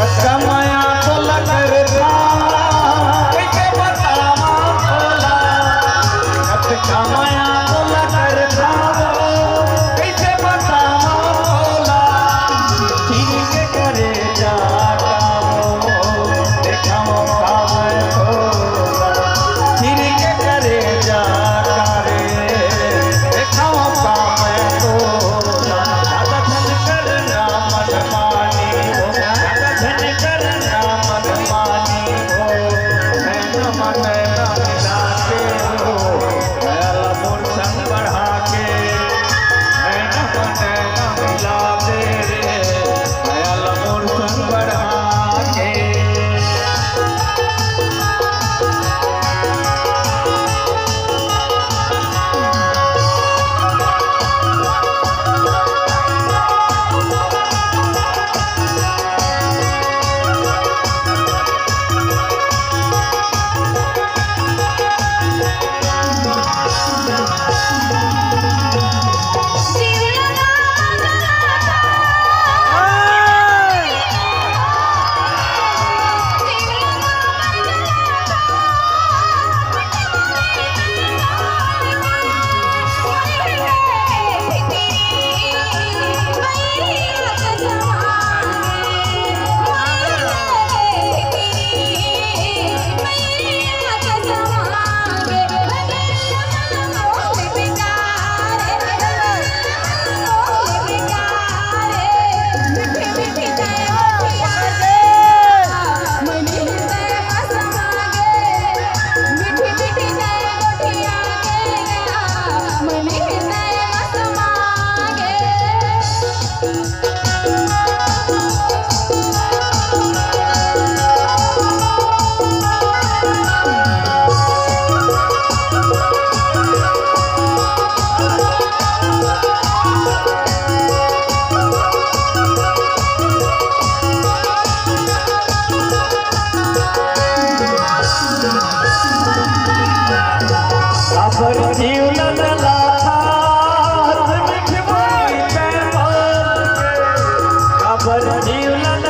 कच्चा माया बोला करता कैसे बतावा बोला कच्चा माया बोला करता कैसे बतावा बोला ठीक करे जाता देखाओ काम बोला ठीक करे जाता रे देखाओ काम बोला दादा धन करना मन मानी हो दादा धन करना मन मानी हो मैं न मन न मिलाते हो दयाल मोर संग बढ़ा के मैं न मन न मिलाते रे दयाल मोर संग बढ़ा के अबर जीवन लाथा मिठ बोली बोल के अबर जीवन